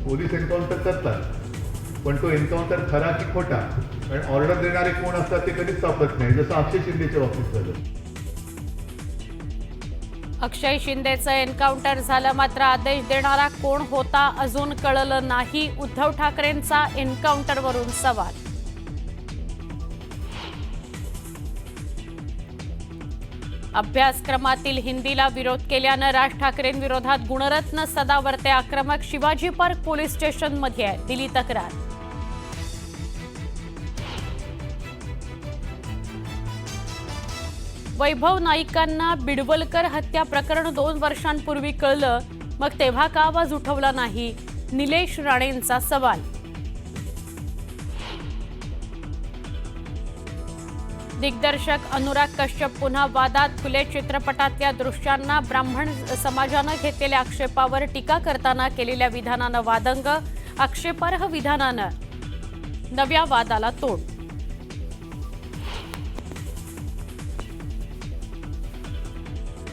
Police encounter करतात, पण तो एन्काउंटर खरा की खोटा, कारण ऑर्डर देणारे कोण असतात ते कधीच सापडत नाही, जसं अक्षय शिंदेच्या बाबतीत झालं. अक्षय शिंदेचं एन्काउंटर झालं, मात्र आदेश देणारा कोण होता अजून कळलं नाही. उद्धव ठाकरेंचा एन्काउंटरवरून सवाल. अभ्यासक्रमातील हिंदीला विरोध केल्यानं राज ठाकरेंविरोधात गुणरत्न सदावर्ते आक्रमक. शिवाजी पार्क पोलीस स्टेशनमध्ये दिली तक्रार. वैभव नाईकांना बिडवलकर हत्या प्रकरण 2 वर्षांपूर्वी कळलं, मग तेव्हा का आवाज उठवला नाही? निलेश राणेंचा सवाल. दिग्दर्शक अनुराग कश्यप पुन्हा वादात. फुले चित्रपटातल्या दृश्यांना ब्राह्मण समाजानं घेतलेल्या आक्षेपावर टीका करताना केलेल्या विधानानं वादंग. आक्षेपार्ह विधानानं नव्या वादाला तोड.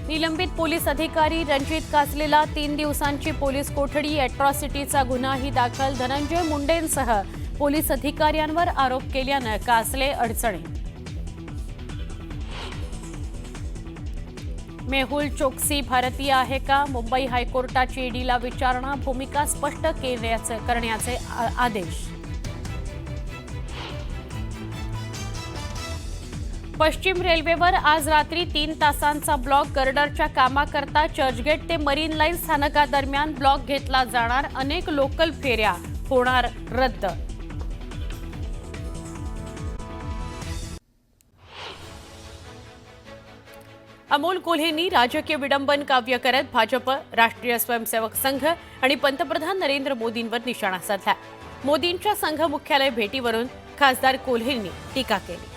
निलंबित पोलीस अधिकारी रणजित कासलेला 3 दिवसांची पोलीस कोठडी. अॅट्रॉसिटीचा गुन्हाही दाखल. धनंजय मुंडेंसह पोलीस अधिकाऱ्यांवर आरोप केल्यानं कासले अडचणीत. मेहुल चोक्सी भारतीय आहे का? मुंबई हायकोर्टाची ईडीला विचारणा. भूमिका स्पष्ट करण्याचे आदेश. पश्चिम रेल्वेवर आज रात्री 3 तासांचा ब्लॉक. गर्डरच्या कामाकरता चर्चगेट ते मरीन लाईन स्थानकादरम्यान ब्लॉक घेतला जाणार. अनेक लोकल फेऱ्या होणार रद्द. अमोल कोल्हेंनी राजकीय विडंबन काव्य करत भाजप, राष्ट्रीय स्वयंसेवक संघ आणि पंतप्रधान नरेंद्र मोदींवर निशाणा साधला. मोदींच्या संघ मुख्यालय भेटीवरून खासदार कोल्हेंनी टीका केली.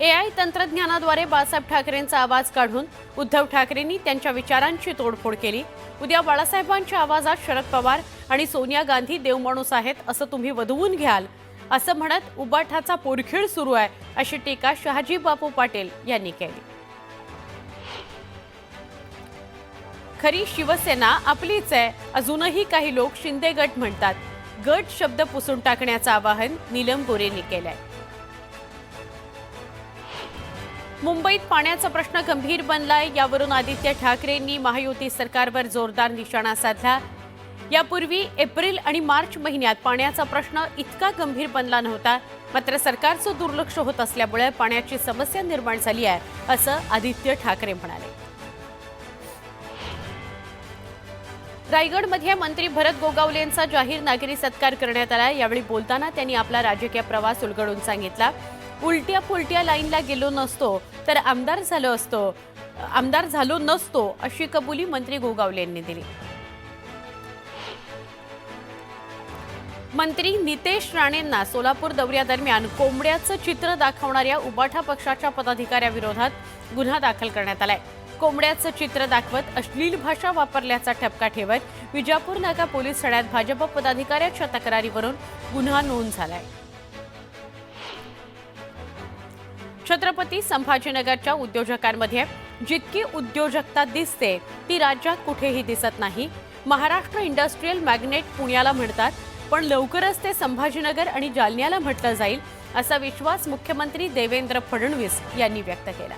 एआय तंत्रज्ञानाद्वारे बाळासाहेब ठाकरेंचा आवाज काढून उद्धव ठाकरेंनी त्यांच्या विचारांची तोडफोड केली. उद्या बाळासाहेबांच्या आवाजात शरद पवार आणि सोनिया गांधी देवमाणूस आहेत असं तुम्ही वधवून घ्याल, असं म्हणत उबाठाचा पोरखीळ सुरू आहे, अशी टीका शहाजी बापू पाटील यांनी केली. खरी शिवसेना आपलीच आहे, अजूनही काही लोक शिंदे गट म्हणतात. गट शब्द पुसून टाकण्याचं आवाहन नीलम गोरेंनी केलंय. मुंबईत पाण्याचा प्रश्न गंभीर बनलाय. यावरून आदित्य ठाकरेंनी महायुती सरकारवर जोरदार निशाणा साधला. यापूर्वी एप्रिल आणि मार्च महिन्यात पाण्याचा प्रश्न इतका गंभीर बनला नव्हता, मात्र सरकारचं दुर्लक्ष होत असल्यामुळे पाण्याची समस्या निर्माण झाली आहे, असं आदित्य ठाकरे म्हणाले. रायगडमध्ये मंत्री भरत गोगावलेंचा जाहीर नागरी सत्कार करण्यात आला. यावेळी बोलताना त्यांनी आपला राजकीय प्रवास उलगडून सांगितला. उलट्या पुलट्या लाईनला गेलो नसतो तर आमदार झालो नसतो, अशी कबुली मंत्री गोगावले यांनी दिली. मंत्री नितेश राणेंना सोलापूर दौऱ्यादरम्यान कोंबड्याचं चित्र दाखवणाऱ्या उबाठा पक्षाच्या पदाधिकाऱ्याविरोधात गुन्हा दाखल करण्यात आलाय. कोंबड्याचं चित्र दाखवत अश्लील भाषा वापरल्याचा ठपका ठेवत विजापूर नाका पोलीस ठाण्यात भाजप पदाधिकाऱ्याच्या तक्रारीवरून गुन्हा नोंद झालाय. छत्रपती संभाजीनगरच्या उद्योजकांमध्ये जितकी उद्योजकता दिसते ती राज्यात कुठेही दिसत नाही. महाराष्ट्र इंडस्ट्रीयल मॅग्नेट पुण्याला म्हणतात, पण लवकरच ते संभाजीनगर आणि जालन्याला म्हटलं जाईल, असा विश्वास मुख्यमंत्री देवेंद्र फडणवीस यांनी व्यक्त केला.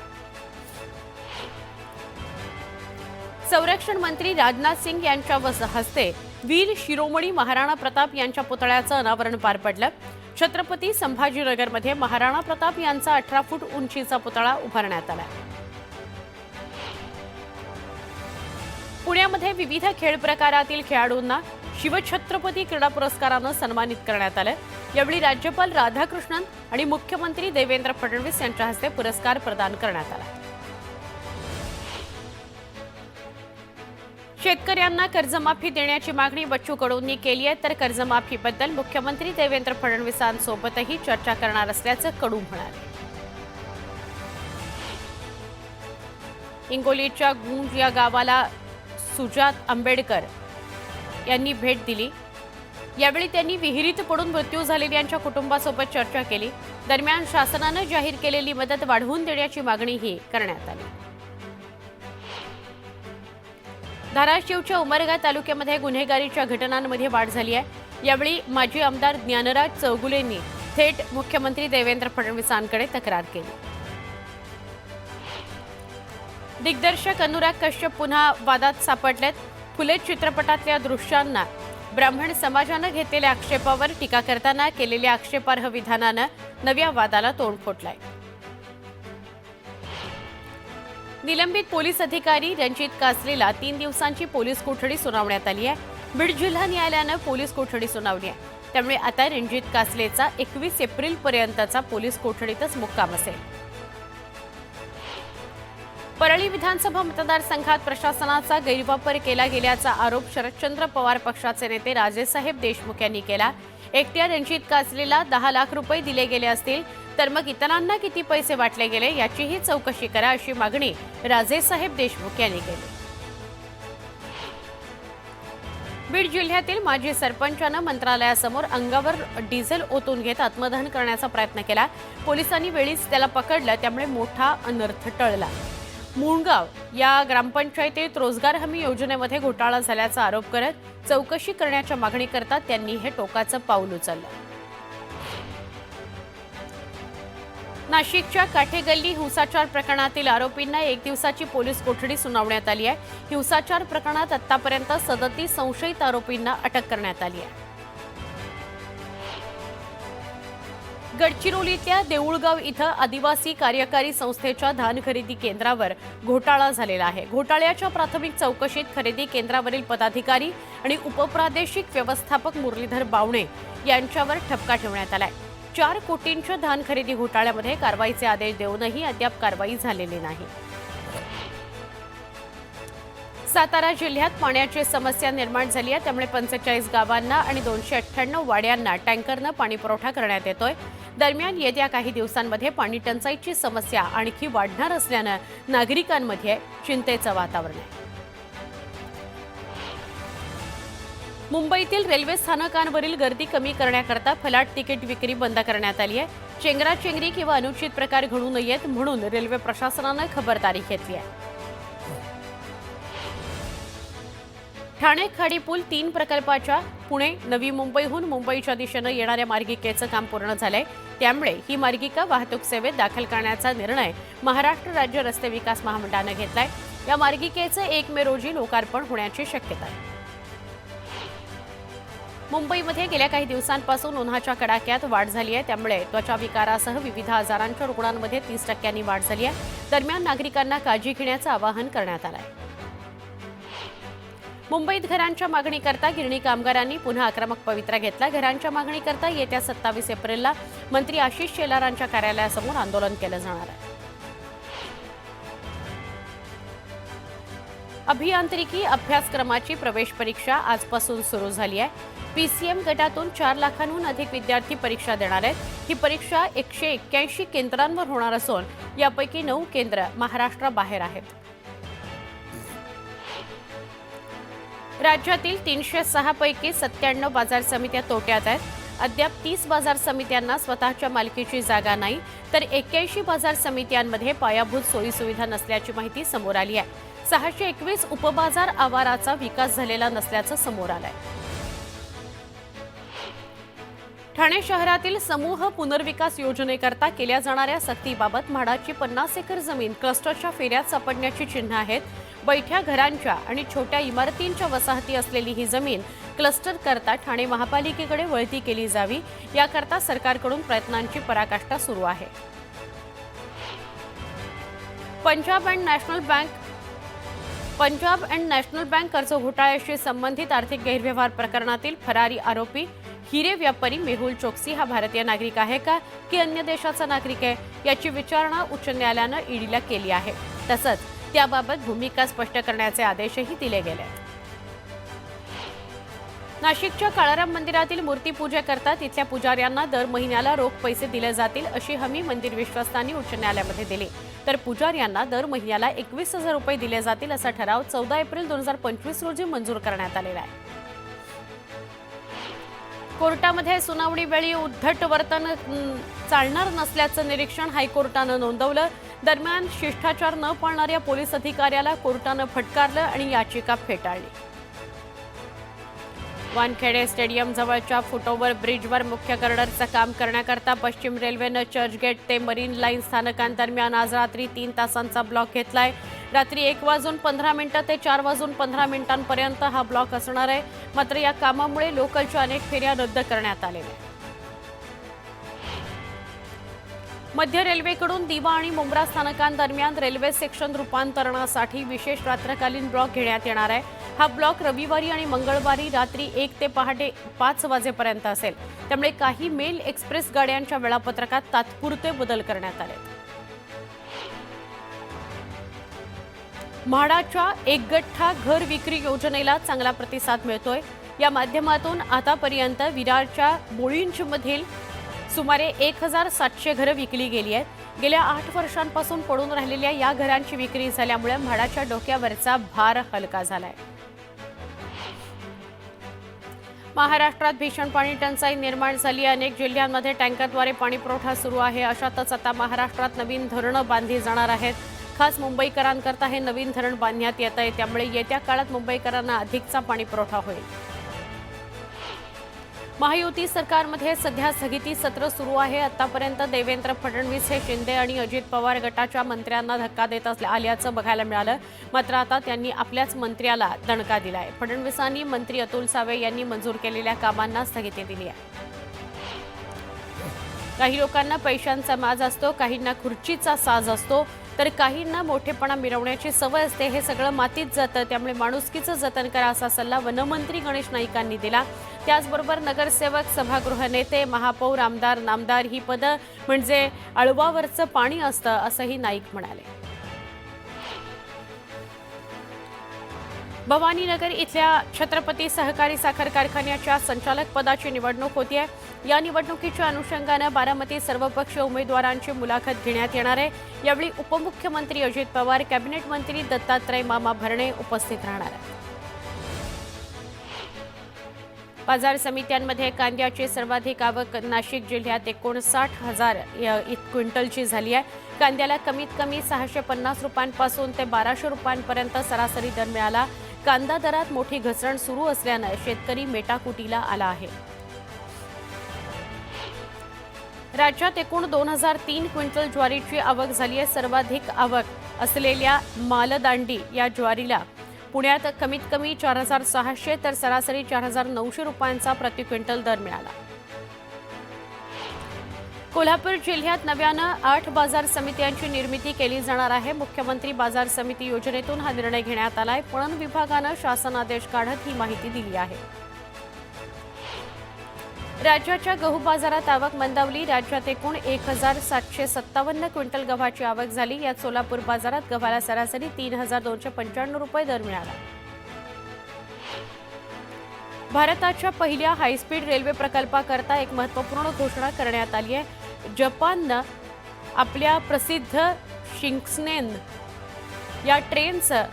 संरक्षण मंत्री राजनाथ सिंग यांच्या हस्ते वीर शिरोमणी महाराणा प्रताप यांच्या पुतळ्याचं अनावरण पार पडलं. छत्रपती संभाजीनगरमध्ये महाराणा प्रताप यांचा 18 फूट उंचीचा पुतळा उभारण्यात आला. पुण्यामध्ये विविध खेळ प्रकारातील खेळाडूंना शिवछत्रपती क्रीडा पुरस्कारानं सन्मानित करण्यात आलं. यावेळी राज्यपाल राधाकृष्णन आणि मुख्यमंत्री देवेंद्र फडणवीस यांच्या हस्ते पुरस्कार प्रदान करण्यात आला. शेतकऱ्यांना कर्जमाफी देण्याची मागणी बच्चू कडूंनी केली आहे, तर कर्जमाफीबद्दल मुख्यमंत्री देवेंद्र फडणवीसांसोबतही चर्चा करणार असल्याचं कडू म्हणाले. हिंगोलीच्या गुंज या गावाला सुजात आंबेडकर यांनी भेट दिली. यावेळी त्यांनी विहिरीत पडून मृत्यू झालेल्यांच्या कुटुंबासोबत चर्चा केली. दरम्यान शासनानं जाहीर केलेली मदत वाढवून देण्याची मागणीही करण्यात आली. धाराशिवच्या उमरगा तालुक्यामध्ये गुन्हेगारीच्या घटनांमध्ये वाढ झाली आहे। यावेळी माजी आमदार ज्ञानराज चौगुलेंनी थेट मुख्यमंत्री देवेंद्र फडणवीसांकडे तक्रार केली। दिग्दर्शक अनुराग कश्यप पुन्हा वादात सापडलेत। फुले चित्रपटातल्या दृश्यांना ब्राह्मण समाजानं घेतलेल्या आक्षेपावर टीका करताना केलेल्या आक्षेपार्ह विधानानं नव्या वादाला तोंड फुटलंय। निलंबित पोलीस अधिकारी रणजित कासलेला 3 दिवसांची पोलीस कोठडी सुनावण्यात आली आहे। बीड जिल्हा न्यायालयानं पोलीस कोठडी सुनावली आहे। त्यामुळे आता रणजित कासलेचा 21 एप्रिलपर्यंतचा पोलीस कोठडीतच मुक्काम असेल। परळी विधानसभा मतदारसंघात प्रशासनाचा गैरवापर केला गेल्याचा आरोप शरदचंद्र पवार पक्षाचे नेते राजेसाहेब देशमुख यांनी केला। एकट्या रणजित कासलेला 10 लाख रुपये दिले गेले असतील तर मग इतरांना किती पैसे वाटले गेले याचीही चौकशी करा, अशी मागणी राजेसाहेब देशमुख यांनी केली। बीड जिल्ह्यातील माजी सरपंचानं मंत्रालयासमोर अंगावर डिझेल ओतून घेत आत्मदहन करण्याचा प्रयत्न केला। पोलिसांनी वेळीच त्याला पकडलं, त्यामुळे मोठा अनर्थ टळला। मुळगाव या ग्रामपंचायतीत रोजगार हमी योजनेमध्ये घोटाळा झाल्याचा आरोप करत चौकशी करण्याच्या मागणीकरता त्यांनी हे टोकाचं पाऊल उचललं। नाशिकच्या काठेगल्ली हिंसाचार प्रकरणातील आरोपींना 1 दिवसाची पोलीस कोठडी सुनावण्यात आली आहे। हिंसाचार प्रकरणात आतापर्यंत 37 संशयित आरोपींना अटक करण्यात आली आहे। गडचिरोलीतल्या देऊळगाव इथं आदिवासी कार्यकारी संस्थेच्या धान खरेदी केंद्रावर घोटाळा झालेला आहे। घोटाळ्याच्या प्राथमिक चौकशीत खरेदी केंद्रावरील पदाधिकारी आणि उपप्रादेशिक व्यवस्थापक मुरलीधर बावणे यांच्यावर ठपका ठेवण्यात आलाय। 4 कोटींच्या धान खरेदी घोटाळ्यामध्ये कारवाईचे आदेश देऊनही अद्याप कारवाई झालेली नाही। सातारा जिल्ह्यात पाण्याची समस्या निर्माण झाली आहे, त्यामुळे 45 गावांना आणि 298 वाड्यांना टँकरनं पाणी पुरवठा करण्यात येतोय। दरम्यान येत्या काही दिवसांमध्ये पाणी टंचाईची समस्या आणखी वाढणार असल्यानं नागरिकांमध्ये चिंतेचं वातावरण आहे। मुंबईतील रेल्वे स्थानकांवरील गर्दी कमी करण्याकरता फलाट तिकीट विक्री बंद करण्यात आली आहे। चेंगराचेंगरी किंवा अनुचित प्रकार घडू नयेत म्हणून रेल्वे प्रशासनानं खबरदारी घेतली आहे। ठाणे खाडीपूल 3 प्रकल्पाच्या पुणे नवी मुंबईहून मुंबईच्या दिशेनं येणाऱ्या मार्गिकेचं काम पूर्ण झालंय। त्यामुळे ही मार्गिका वाहतूक सेवेत दाखल करण्याचा निर्णय महाराष्ट्र राज्य रस्ते विकास महामंडळानं घेतलाय। या मार्गिकेचं 1 मे रोजी लोकार्पण होण्याची शक्यता आहे। मुंबईमध्ये गेल्या काही दिवसांपासून उन्हाच्या कडाक्यात वाढ झाली आहे, त्यामुळे त्वचा विकारासह विविध आजारांच्या रुग्णांमध्ये 30% वाढ झाली आहे। दरम्यान नागरिकांना काळजी घेण्याचं आवाहन करण्यात आलं आहे। मुंबईत घरांच्या मागणीकरता गिरणी कामगारांनी पुन्हा आक्रमक पवित्रा घेतला। घरांच्या मागणीकरता येत्या 27 एप्रिलला मंत्री आशिष शेलारांच्या कार्यालयासमोर आंदोलन केलं जाणार आहे। अभियांत्रिकी अभ्यासक्रमाची प्रवेश परीक्षा आजपासून सुरू झाली आहे। पीसीएम गटातून 4 लाखांहून अधिक विद्यार्थी परीक्षा देणार आहेत। ही परीक्षा 181 केंद्रांवर होणार असून यापैकी 9 केंद्र महाराष्ट्राबाहेर आहेत। राज्यातील 306 पैकी 97 बाजार समित्या तोट्यात आहेत। अद्याप 30 बाजार समित्यांना स्वतःच्या मालकीची जागा नाही, तर 81 बाजार समित्यांमध्ये पायाभूत सोयीसुविधा नसल्याची माहिती समोर आली आहे। 621 उपबाजार आवाराचा विकास झालेला नसल्याचं समोर आलंय। ठाणे शहरातील समूह पुनर्विकास योजनेकरता केल्या जाणाऱ्या सक्तीबाबत म्हाडाची 50 एकर जमीन क्लस्टरच्या फेऱ्यात सापडण्याची चिन्ह आहेत। बैठ्या घरांच्या आणि छोट्या इमारतींच्या वसाहती असलेली ही जमीन क्लस्टर करता ठाणे महापालिकेकडे वळती केली जावी, याकरता सरकारकडून प्रयत्नांची पराकाष्ठा सुरू आहे। पंजाब अँड नॅशनल बँक कर्ज घोटाळ्याशी संबंधित आर्थिक गैरव्यवहार प्रकरणातील फरारी आरोपी हिरे व्यापारी मेहुल चोक्सी हा भारतीय नागरिक आहे का की अन्य देशाचा नागरिक आहे, याची विचारणा उच्च न्यायालयानं ईडीला केली आहे। तसंच त्याबाबत भूमिका स्पष्ट करण्याचे आदेशही दिले गेले। नाशिकच्या काळाराम मंदिरातील मूर्तीपूजेकरता तिथल्या पुजाऱ्यांना दर महिन्याला रोख पैसे दिले जातील अशी हमी मंदिर विश्वस्तांनी उच्च न्यायालयामध्ये दिली, तर पुजाऱ्यांना दर महिन्याला 21,000 रुपये दिले जातील असा ठराव 14 एप्रिल 2025 रोजी मंजूर करण्यात आलेला आहे। कोर्टामध्ये सुनावणीवेळी उद्धट वर्तन चालणार नसल्याचं निरीक्षण हायकोर्टानं नोंदवलं। दरम्यान शिष्टाचार न पाळणाऱ्या पोलीस अधिकाऱ्याला कोर्टानं फटकारलं आणि याचिका फेटाळली. वानखेडे स्टेडियम जवळच्या फुटओव्हर ब्रिजवर मुख्य गर्डरचं काम करण्याकरता पश्चिम रेल्वेनं चर्चगेट ते मरीन लाईन स्थानकांदरम्यान आज रात्री 3 तासांचा ब्लॉक घेतलाय. रात्री 1:15 ते 4:15 हा ब्लॉक असणार आहे. मात्र या कामामुळे लोकलच्या अनेक फेऱ्या रद्द करण्यात आलेल्या आहेत. मध्य रेल्वेकडून दिवा आणि मुंब्रा स्थानकांदरम्यान रेल्वे सेक्शन रूपांतरणासाठी विशेष रात्रकालीन ब्लॉक घेण्यात येणार आहे. हा ब्लॉक रविवारी आणि मंगळवारी रात्री 1 ते पहाटे 5 वाजेपर्यंत असेल. त्यामुळे काही मेल एक्सप्रेस गाड्यांच्या वेळापत्रकात तात्पुरते बदल करण्यात आले. म्हाडाच्या एक गठ्ठा घर विक्री योजनेला चांगला प्रतिसाद मिळतोय. या माध्यमातून आतापर्यंत विरारच्या बोळिंचमधील सुमारे 1700 घरं विकली गेली आहेत. गेल्या 8 वर्षांपासून पडून राहिलेल्या या घरांची विक्री झाल्यामुळे म्हाडाच्या डोक्यावरचा भार हलका झालाय. महाराष्ट्रात भीषण पाणी टंचाई निर्माण झाली आहे. अनेक जिल्ह्यांमध्ये टँकरद्वारे पाणी पुरवठा सुरू आहे. अशातच आता महाराष्ट्रात नवीन धरणं बांधली जाणार आहेत. खास मुंबईकरांकरता हे नवीन धरण बांधण्यात येत आहे. त्यामुळे येत्या काळात मुंबईकरांना अधिकचा पाणी पुरवठा होईल. महायुती सरकारमध्ये सध्या स्थगिती सत्र सुरू आहे. आतापर्यंत देवेंद्र फडणवीस हे शिंदे आणि अजित पवार गटाच्या मंत्र्यांना धक्का देत आल्याचं बघायला मिळालं. मात्र आता त्यांनी आपल्याच मंत्र्याला दणका दिलाय. फडणवीसांनी मंत्री अतुल सावे यांनी मंजूर केलेल्या कामांना स्थगिती दिली आहे. काही लोकांना पैशांचा माज असतो, काहींना खुर्चीचा साज असतो, तर काहींना मोठेपणा मिरवण्याची सवय असते. हे सगळं मातीत जातं. त्यामुळे माणुसकीचं जतन करा असा सल्ला वनमंत्री गणेश नाईकांनी दिला. त्याचबरोबर नगरसेवक, सभागृह नेते, महापौर, आमदार, नामदार ही पदं म्हणजे अळवावरचं पाणी असतं असंही नाईक म्हणाले. भवानीनगर इथल्या छत्रपती सहकारी साखर कारखान्याच्या संचालक पदाची निवडणूक होतीये. या निवडणुकीच्या अनुषंगानं बारामती सर्वपक्षीय उमेदवारांची मुलाखत घेण्यात येणार आहे. यावेळी उपमुख्यमंत्री अजित पवार, कॅबिनेट मंत्री दत्तात्रय मामा भरणे उपस्थित राहणार आहेत. बाजार समित्यांमध्ये कांद्याची सर्वाधिक आवक नाशिक जिल्ह्यात 59,000 क्विंटलची झाली आहे. कांद्याला कमीत कमी 650 रुपयांपासून ते 1200 रुपयांपर्यंत सरासरी दर मिळाला. कांदा दरात मोठी घसरण सुरू असल्यानं शेतकरी मेटाकुटीला आला आहे. राज्यात एकूण 2003 क्विंटल ज्वारीची आवक झाली आहे. सर्वाधिक आवक असलेल्या मालदांडी या ज्वारीला पुण्यात कमीत कमी 4,600 तर सरासरी 4,900 रुपयांचा प्रति क्विंटल दर मिळाला. कोल्हापूर जिल्ह्यात नव्यानं 8 बाजार समित्यांची निर्मिती केली जाणार आहे. मुख्यमंत्री बाजार समिती योजनेतून हा निर्णय घेण्यात आलाय. पणन विभागानं शासन आदेश काढत ही माहिती दिली आहे. राज्याच्या गहू बाजारात आवक मंदावली. राज्यात एकूण 1,757 क्विंटल गव्हाची आवक झाली. यात सोलापूर बाजारात गव्हाला सरासरी 3,295 रुपये दर मिळाला. भारताच्या पहिल्या हायस्पीड रेल्वे प्रकल्पाकरता एक महत्त्वपूर्ण घोषणा करण्यात आली आहे. जपाननं आपल्या प्रसिद्ध शिंकन्सेन या ट्रेनचं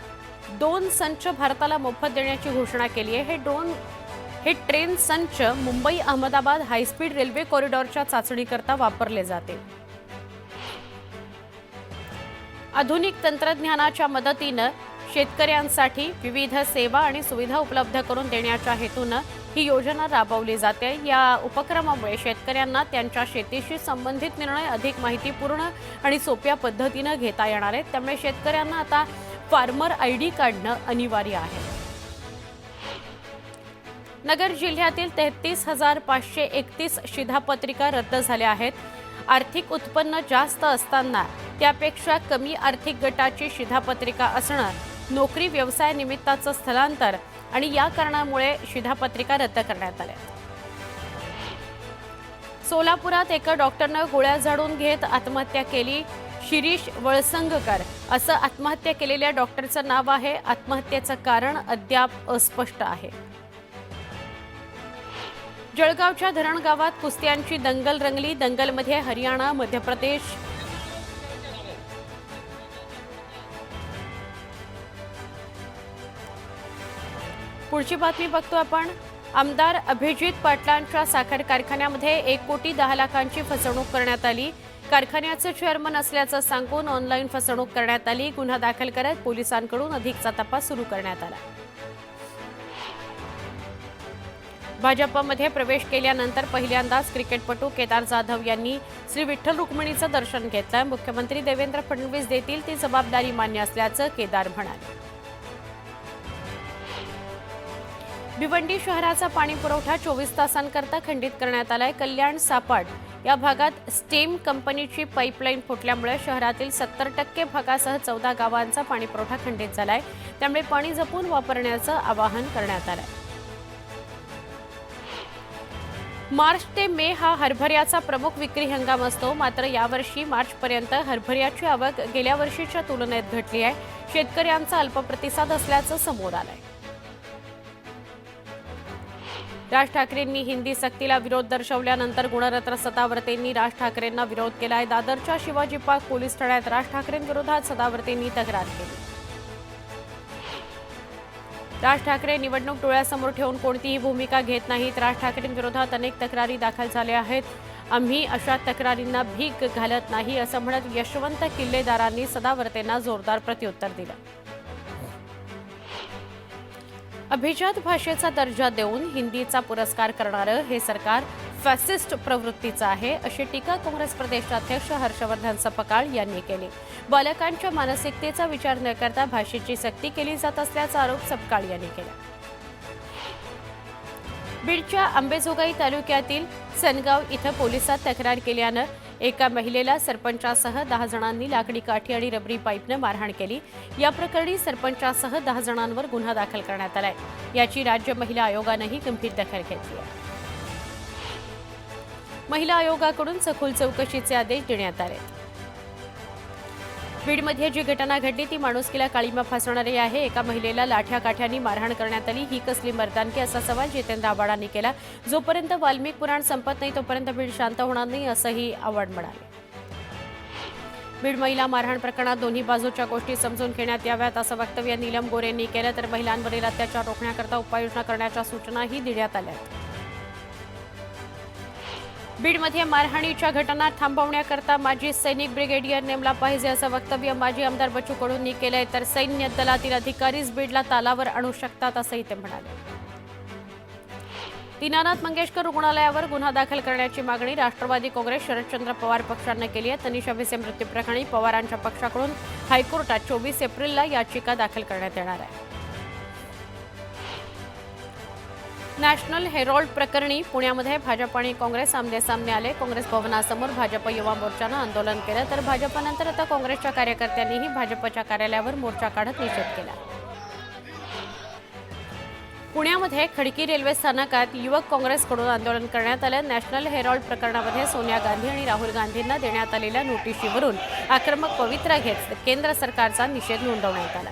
2 संच भारताला मोफत देण्याची घोषणा केली आहे. हे ट्रेन संच मुंबई अहमदाबाद हायस्पीड रेल्वे कॉरिडॉरच्या चाचणीकरता वापरले जाते. आधुनिक तंत्रज्ञानाच्या मदतीनं शेतकऱ्यांसाठी विविध सेवा आणि सुविधा उपलब्ध करून देण्याच्या हेतूनं ही योजना राबवली जाते. या उपक्रमामुळे शेतकऱ्यांना त्यांच्या शेतीशी संबंधित निर्णय अधिक माहितीपूर्ण आणि सोप्या पद्धतीनं घेता येणार आहेत. त्यामुळे शेतकऱ्यांना आता फार्मर ID काढणं अनिवार्य आहे. नगर जिल्ह्यातील 33,531 शिधापत्रिका रद्द झाल्या आहेत. आर्थिक उत्पन्न जास्त असताना त्यापेक्षा कमी आर्थिक गटाची शिधापत्रिका असणं, नोकरी व्यवसाय निमित्ताचं स्थलांतर आणि या कारणामुळे शिधापत्रिका रद्द करण्यात आल्या. सोलापुरात एका डॉक्टरनं गोळ्या झाडून घेत आत्महत्या केली. शिरीष वळसंगकर असं आत्महत्या केलेल्या डॉक्टरचं नाव आहे. आत्महत्येचं कारण अद्याप अस्पष्ट आहे. जळगावच्या धरण गावात कुस्त्यांची दंगल रंगली. दंगलमध्ये हरियाणा, मध्य प्रदेश, पुढची बातमी बघतो आपण. आमदार अभिजित पाटलांच्या साखर कारखान्यामध्ये 1,10,00,000ची फसवणूक करण्यात आली. कारखान्याचे चेअरमन असल्याचं सांगून ऑनलाईन फसवणूक करण्यात आली. गुन्हा दाखल करत पोलिसांकडून अधिकचा तपास सुरू करण्यात आला. भाजपमध्ये प्रवेश केल्यानंतर पहिल्यांदाच क्रिकेटपटू केदार जाधव यांनी श्री विठ्ठल रुक्मिणीचं दर्शन घेतलं. मुख्यमंत्री देवेंद्र फडणवीस देतील ती जबाबदारी मान्य असल्याचं केदार म्हणाले. भिवंडी शहराचा पाणी पुरवठा 24 तासांकरता खंडित करण्यात आलाय. कल्याण सापाड या भागात स्टेम कंपनीची पाईपलाईन फुटल्यामुळे शहरातील 70% भागासह 14 गावांचा पाणी पुरवठा खंडित झालाय. त्यामुळे पाणी जपून वापरण्याचं आवाहन करण्यात आलंय. मार्च ते मे हा हरभऱ्याचा प्रमुख विक्री हंगाम असतो. मात्र यावर्षी मार्चपर्यंत हरभऱ्याची आवक गेल्या वर्षीच्या तुलनेत घटली आहे. शेतकऱ्यांचा अल्प प्रतिसाद असल्याचं समोर आलंय. राज ठाकरेंनी हिंदी सक्तीला विरोध दर्शवल्यानंतर गुणरत्न सदावर्तेंनी राज ठाकरेंना विरोध केलाय. दादरच्या शिवाजी पार्क पोलीस ठाण्यात राज ठाकरेंविरोधात सदावर्तेंनी तक्रार केली. राज ठाकरे निवडणूक डोळ्यासमोर ठेवून कोणतीही भूमिका घेत नाहीत. राज ठाकरेंविरोधात अनेक तक्रारी दाखल झाल्या आहेत. आम्ही अशा तक्रारींना भीक घालत नाही असं म्हणत यशवंत किल्लेदारांनी सदावर्तेंना जोरदार प्रत्युत्तर दिलं. अभिजात भाषेचा दर्जा देऊन हिंदीचा पुरस्कार करणारं हे सरकार फॅसिस्ट प्रवृत्तीचं आहे अशी टीका काँग्रेस प्रदेशाध्यक्ष हर्षवर्धन सपकाळ यांनी केली. बालकांच्या मानसिकतेचा विचार न करता भाषेची सक्ती केली जात असल्याचा आरोप सपकाळ यांनी केला. बीडच्या अंबेजोगाई तालुक्यातील सनगाव इथं पोलिसात तक्रार केल्यानं एका महिलेला सरपंचासह 10 जणांनी लाकडी काठी आणि रबरी पाईपनं मारहाण केली. या प्रकरणी सरपंचासह 10 जणांवर गुन्हा दाखल करण्यात आलाय. याची राज्य महिला आयोगानंही गंभीर दखल घेतली आहे. महिला आयोगाकडून सखोल चौकशीचे आदेश देण्यात आले. बीडमध्ये जी घटना घडली ती माणुसकीला काळीमा फासणारी आहे. एका महिलेला लाठ्या काठ्यांनी मारहाण करण्यात आली. ही कसली मर्दानकी असा सवाल जितेंद्र आव्हाडांनी केला. जोपर्यंत वाल्मिक पुराण संपत नाही तोपर्यंत बीड शांत होणार नाही असंही आव्हाड म्हणाले. बीड महिला मारहाण प्रकरणात दोन्ही बाजूच्या गोष्टी समजून घेण्यात याव्यात असं वक्तव्य नीलम गोरेंनी केलं. तर महिलांवरील अत्याचार रोखण्याकरता उपाययोजना करण्याच्या सूचनाही देण्यात आल्या. बीडमध्ये मारहाणीच्या घटना थांबवण्याकरता माजी सैनिक ब्रिगेडियर नेमला पाहिजे असं वक्तव्य माजी आमदार बच्चू कडूंनी केलंय. तर सैन्य दलातील अधिकारीच बीडला तालावर आणू शकतात असंही ते म्हणाले. दीनानाथ मंगेशकर रुग्णालयावर गुन्हा दाखल करण्याची मागणी राष्ट्रवादी काँग्रेस शरदचंद्र पवार पक्षानं केली आहे. तनिषा भिसे मृत्यू प्रकरणी पवारांच्या पक्षाकडून हायकोर्टात 24 एप्रिलला याचिका दाखल करण्यात येणार आहे. नॅशनल हेरॉल्ड प्रकरणी पुण्यामध्ये भाजप आणि काँग्रेस आमने-सामने आले. काँग्रेस भवनासमोर भाजप युवा मोर्चानं आंदोलन केलं. तर भाजपनंतर आता काँग्रेसच्या कार्यकर्त्यांनीही भाजपच्या कार्यालयावर मोर्चा काढत निषेध केला. पुण्यामध्ये खडकी रेल्वे स्थानकात युवक काँग्रेसकडून आंदोलन करण्यात आलं. नॅशनल हेरॉल्ड प्रकरणामध्ये सोनिया गांधी आणि राहुल गांधींना देण्यात आलेल्या नोटिशीवरून आक्रमक पवित्रा घेत केंद्र सरकारचा निषेध नोंदवण्यात आला.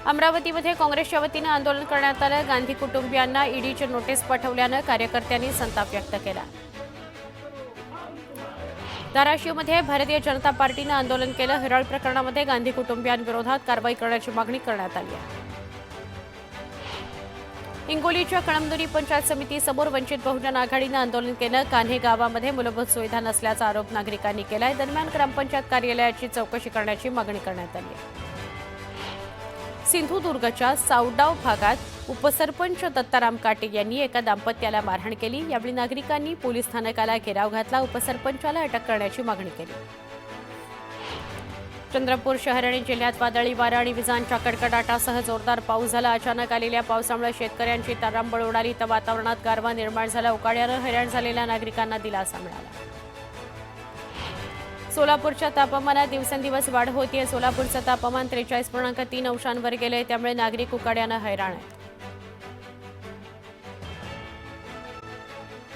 अमरावतीमध्ये काँग्रेसच्या वतीनं आंदोलन करण्यात आलं. गांधी कुटुंबियांना ईडीची नोटीस पाठवल्यानं कार्यकर्त्यांनी संताप व्यक्त केला. धाराशिवमध्ये भारतीय जनता पार्टीनं आंदोलन केलं. हेरॉल्ड प्रकरणामध्ये गांधी कुटुंबियांविरोधात कारवाई करण्याची मागणी करण्यात आली आहे. हिंगोलीच्या कळमनुरी पंचायत समितीसमोर वंचित बहुजन आघाडीनं आंदोलन केलं. कान्हे गावामध्ये मूलभूत सुविधा नसल्याचा आरोप नागरिकांनी केलाय. दरम्यान ग्रामपंचायत कार्यालयाची चौकशी करण्याची मागणी करण्यात आली आहे. सिंधुदुर्गच्या सावडाव भागात उपसरपंच दत्ताराम काटे यांनी एका दाम्पत्याला मारहाण केली. यावेळी नागरिकांनी पोलीस स्थानकाला घेराव घातला. उपसरपंचाला अटक करण्याची मागणी केली. चंद्रपूर शहर आणि जिल्ह्यात वादळी वारा आणि विजांच्या कडकडाटासह जोरदार पाऊस झाला. अचानक आलेल्या पावसामुळे शेतकऱ्यांची तारांबळ उडाली. तर वातावरणात गारवा निर्माण झाला. उकाड्यानं हैराण झालेल्या नागरिकांना दिलासा मिळाला. सोलापूरच्या तापमानात दिवसेंदिवस वाढ होतीये. सोलापूरचं तापमान 43.3 अंशांवर गेलंय. त्यामुळे नागरिक उकाड्यानं हैराण आहेत.